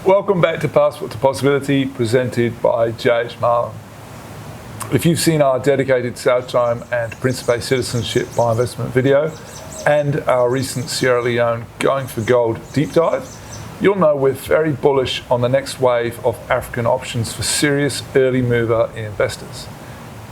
Welcome back to Passport to Possibility, presented by J.H. Marlin. If you've seen our dedicated São Tomé and Principe citizenship by investment video and our recent Sierra Leone Going for Gold deep dive, you'll know we're very bullish on the next wave of African options for serious early mover investors.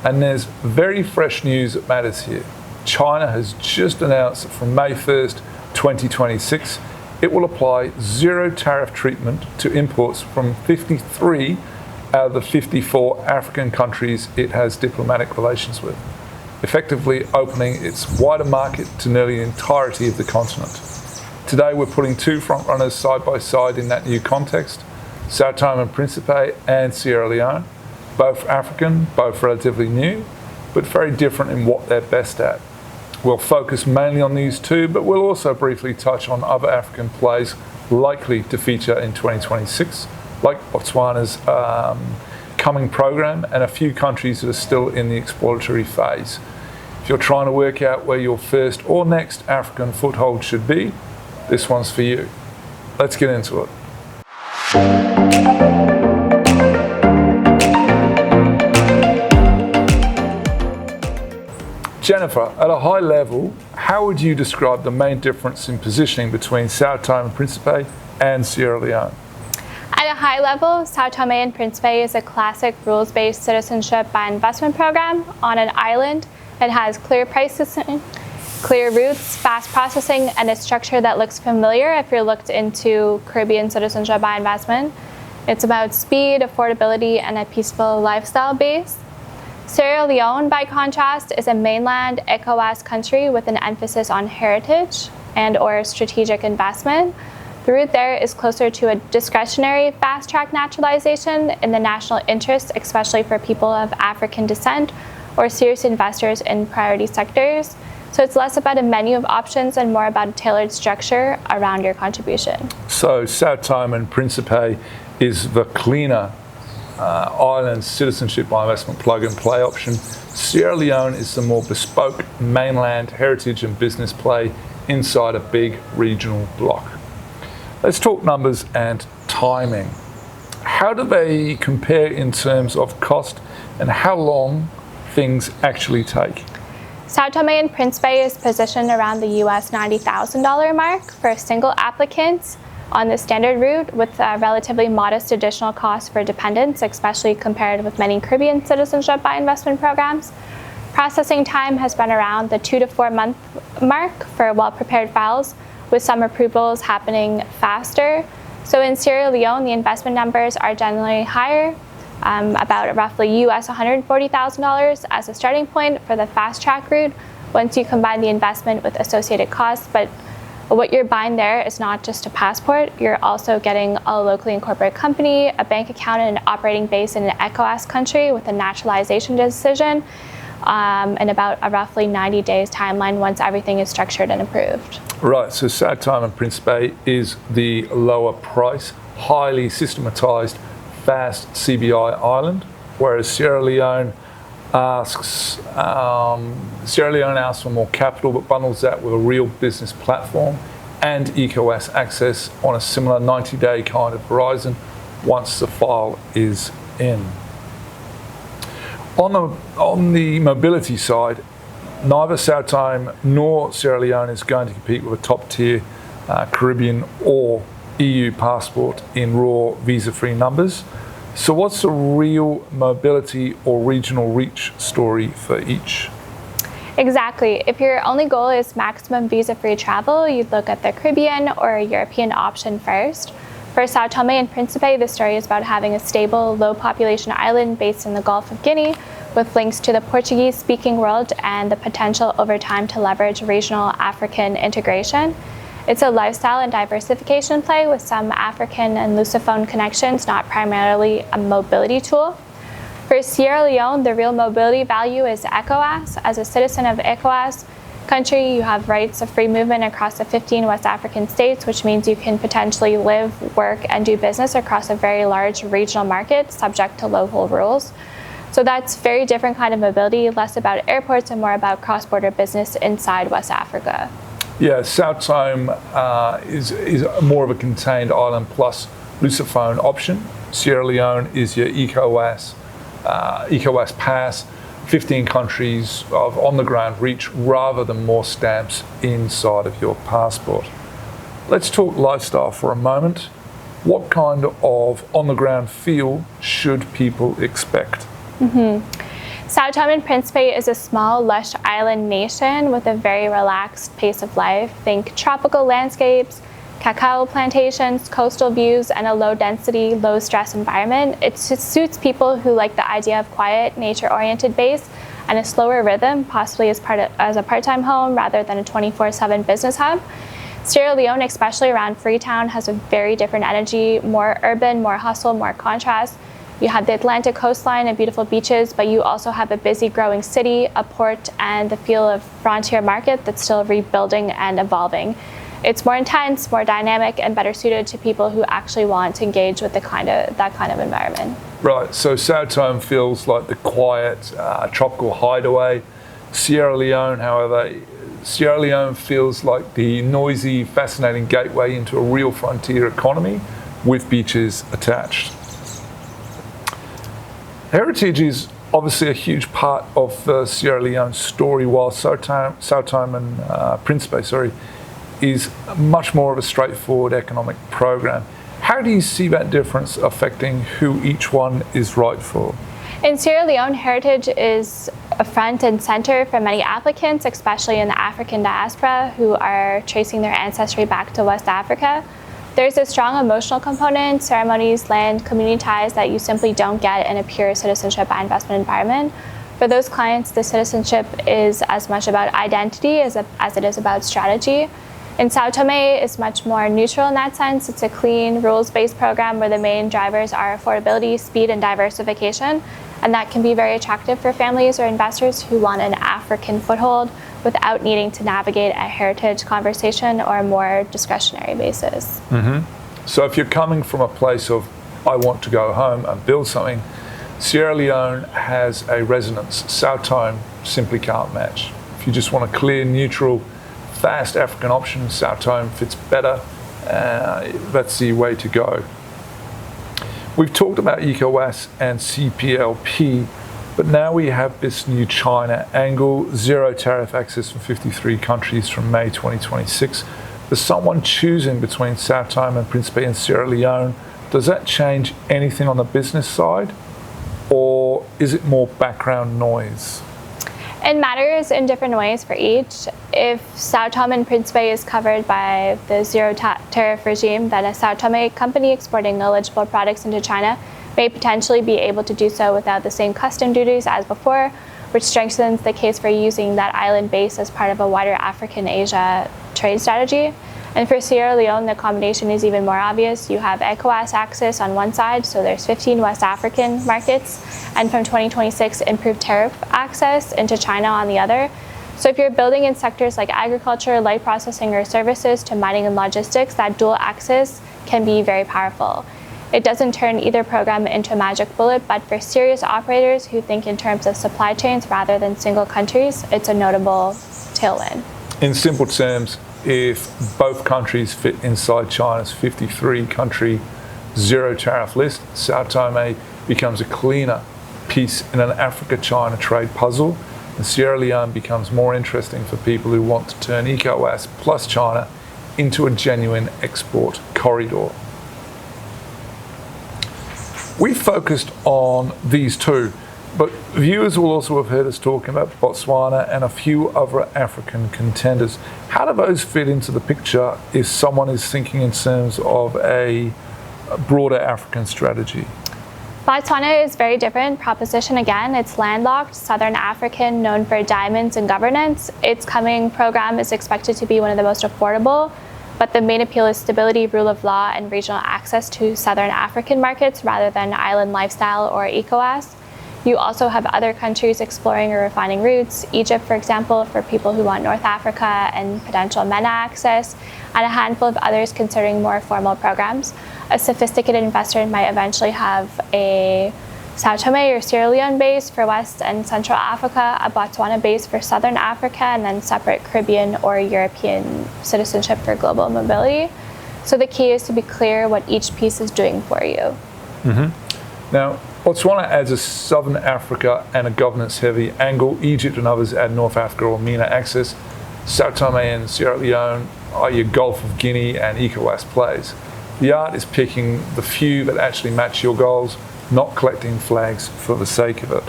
And there's very fresh news that matters here. China has just announced that from May 1st, 2026, it will apply zero tariff treatment to imports from 53 out of the 54 African countries it has diplomatic relations with, effectively opening its wider market to nearly the entirety of the continent. Today we're putting two frontrunners side by side in that new context, São Tomé Príncipe and Sierra Leone, both African, both relatively new, but very different in what they're best at. We'll focus mainly on these two, but we'll also briefly touch on other African plays likely to feature in 2026, like Botswana's coming program and a few countries that are still in the exploratory phase. If you're trying to work out where your first or next African foothold should be, this one's for you. Let's get into it. Jennifer, at a high level, how would you describe the main difference in positioning between São Tomé Príncipe and Sierra Leone? At a high level, São Tomé and Principe is a classic rules-based citizenship by investment program on an island that has clear pricing, clear routes, fast processing, and a structure that looks familiar if you're looked into Caribbean citizenship by investment. It's about speed, affordability, and a peaceful lifestyle base. Sierra Leone, by contrast, is a mainland ECOWAS country with an emphasis on heritage and/or strategic investment. The route there is closer to a discretionary fast-track naturalization in the national interest, especially for people of African descent or serious investors in priority sectors. So it's less about a menu of options and more about a tailored structure around your contribution. So São Tomé and Principe is the cleaner island citizenship by investment plug-and-play option. Sierra Leone is the more bespoke mainland heritage and business play inside a big regional bloc. Let's talk numbers and timing. How do they compare in terms of cost and how long things actually take? São Tomé and Principe is positioned around the US $90,000 mark for a single applicant on the standard route, with a relatively modest additional cost for dependents, especially compared with many Caribbean citizenship by investment programs. Processing time has been around the 2 to 4 month mark for well-prepared files, with some approvals happening faster. So in Sierra Leone, the investment numbers are generally higher, about roughly US $140,000 as a starting point for the fast track route once you combine the investment with associated costs. But what you're buying there is not just a passport, you're also getting a locally incorporated company, a bank account, and an operating base in an ECOWAS country with a naturalization decision, and about a roughly 90 days timeline once everything is structured and approved. Right, so São Tomé and Principe is the lower price, highly systematized, fast CBI island, whereas Sierra Leone asks for more capital, but bundles that with a real business platform and ECOWAS access on a similar 90-day kind of horizon once the file is in. On the mobility side, neither São Tomé nor Sierra Leone is going to compete with a top-tier Caribbean or EU passport in raw visa-free numbers. So what's the real mobility or regional reach story for each? Exactly. If your only goal is maximum visa-free travel, you'd look at the Caribbean or European option first. For São Tomé and Principe, the story is about having a stable, low-population island based in the Gulf of Guinea with links to the Portuguese-speaking world and the potential over time to leverage regional African integration. It's a lifestyle and diversification play with some African and Lusophone connections, not primarily a mobility tool. For Sierra Leone, the real mobility value is ECOWAS. As a citizen of ECOWAS country, you have rights of free movement across the 15 West African states, which means you can potentially live, work, and do business across a very large regional market subject to local rules. So that's very different kind of mobility, less about airports and more about cross-border business inside West Africa. Yeah, São Tomé is more of a contained island plus Lusophone option. Sierra Leone is your ECOWAS pass, 15 countries of on-the-ground reach rather than more stamps inside of your passport. Let's talk lifestyle for a moment. What kind of on-the-ground feel should people expect? São Tomé Príncipe is a small, lush island nation with a very relaxed pace of life. Think tropical landscapes, cacao plantations, coastal views, and a low-density, low-stress environment. It suits people who like the idea of quiet, nature-oriented base and a slower rhythm, possibly as a part-time home rather than a 24/7 business hub. Sierra Leone, especially around Freetown, has a very different energy, more urban, more hustle, more contrast. You have the Atlantic coastline and beautiful beaches, but you also have a busy growing city, a port, and the feel of frontier market that's still rebuilding and evolving. It's more intense, more dynamic, and better suited to people who actually want to engage with that kind of environment. Right, so São Tomé feels like the quiet, tropical hideaway. Sierra Leone feels like the noisy, fascinating gateway into a real frontier economy with beaches attached. Heritage is obviously a huge part of the Sierra Leone story, while São Tomé Príncipe is much more of a straightforward economic program. How do you see that difference affecting who each one is right for? In Sierra Leone, heritage is a front and center for many applicants, especially in the African diaspora who are tracing their ancestry back to West Africa. There's a strong emotional component, ceremonies, land, community ties that you simply don't get in a pure citizenship and investment environment. For those clients, the citizenship is as much about identity as it is about strategy. In São Tomé, it's much more neutral in that sense. It's a clean, rules-based program where the main drivers are affordability, speed, and diversification. And that can be very attractive for families or investors who want an African foothold without needing to navigate a heritage conversation or a more discretionary basis. So if you're coming from a place of, I want to go home and build something, Sierra Leone has a resonance São Tomé simply can't match. If you just want a clear, neutral, fast African option, São Tomé fits better. That's the way to go. We've talked about ECOWAS and CPLP, but now we have this new China angle, zero tariff access from 53 countries from May 2026. For someone choosing between São Tomé Príncipe and Sierra Leone, does that change anything on the business side, or is it more background noise? It matters in different ways for each. If São Tomé Príncipe is covered by the zero tariff regime, then a São Tomé company exporting eligible products into China may potentially be able to do so without the same custom duties as before, which strengthens the case for using that island base as part of a wider African-Asia trade strategy. And for Sierra Leone, the combination is even more obvious. You have ECOWAS access on one side, so there's 15 West African markets, and from 2026, improved tariff access into China on the other. So if you're building in sectors like agriculture, light processing, or services to mining and logistics, that dual access can be very powerful. It doesn't turn either program into a magic bullet, but for serious operators who think in terms of supply chains rather than single countries, it's a notable tailwind. In simple terms, if both countries fit inside China's 53-country zero tariff list, São Tomé becomes a cleaner piece in an Africa-China trade puzzle, and Sierra Leone becomes more interesting for people who want to turn ECOWAS plus China into a genuine export corridor. We focused on these two, but viewers will also have heard us talking about Botswana and a few other African contenders. How do those fit into the picture if someone is thinking in terms of a broader African strategy? Botswana is very different proposition again. It's landlocked, Southern African, known for diamonds and governance. Its coming program is expected to be one of the most affordable, but the main appeal is stability, rule of law, and regional access to Southern African markets rather than island lifestyle or ECOWAS. You also have other countries exploring or refining routes, Egypt, for example, for people who want North Africa and potential MENA access, and a handful of others considering more formal programs. A sophisticated investor might eventually have a São Tomé or Sierra Leone base for West and Central Africa, a Botswana base for Southern Africa, and then separate Caribbean or European citizenship for global mobility. So the key is to be clear what each piece is doing for you. Now, Botswana adds a Southern Africa and a governance-heavy angle. Egypt and others add North Africa or MENA access. São Tomé and Sierra Leone are your Gulf of Guinea and ECOWAS plays. The art is picking the few that actually match your goals, not collecting flags for the sake of it.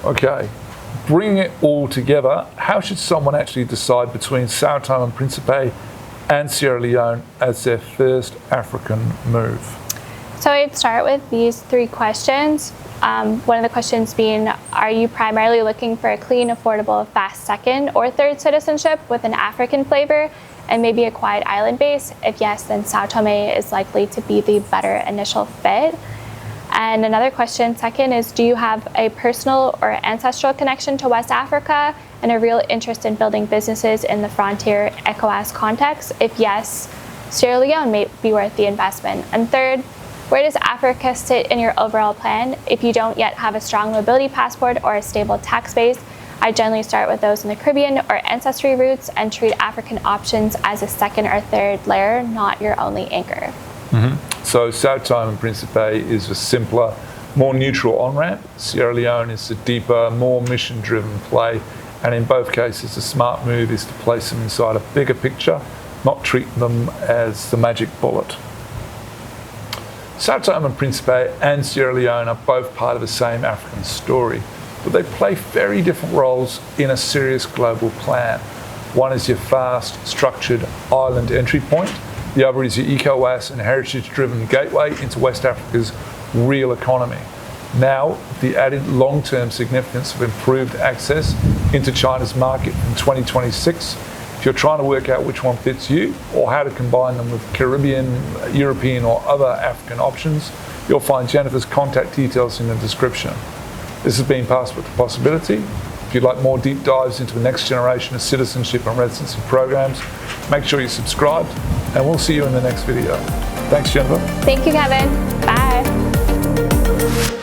Okay, bringing it all together, how should someone actually decide between São Tomé Príncipe and Sierra Leone as their first African move? So I'd start with these 3 questions. One of the questions being, are you primarily looking for a clean, affordable, fast second or third citizenship with an African flavor and maybe a quiet island base? If yes, then São Tomé is likely to be the better initial fit. And another question, second, is do you have a personal or ancestral connection to West Africa and a real interest in building businesses in the frontier ECOWAS context? If yes, Sierra Leone may be worth the investment. And third, where does Africa sit in your overall plan? If you don't yet have a strong mobility passport or a stable tax base, I generally start with those in the Caribbean or ancestry routes and treat African options as a second or third layer, not your only anchor. So São Tomé Príncipe is a simpler, more neutral on-ramp. Sierra Leone is a deeper, more mission-driven play. And in both cases, the smart move is to place them inside a bigger picture, not treat them as the magic bullet. São Tomé Príncipe and Sierra Leone are both part of the same African story, but they play very different roles in a serious global plan. One is your fast, structured island entry point. The other is your ECOWAS and heritage-driven gateway into West Africa's real economy. Now, the added long-term significance of improved access into China's market in 2026. If you're trying to work out which one fits you or how to combine them with Caribbean, European or other African options, you'll find Jennifer's contact details in the description. This has been Passport to Possibility. If you'd like more deep dives into the next generation of citizenship and residency programs, make sure you're subscribed and we'll see you in the next video. Thanks, Jennifer. Thank you, Kevin. Bye.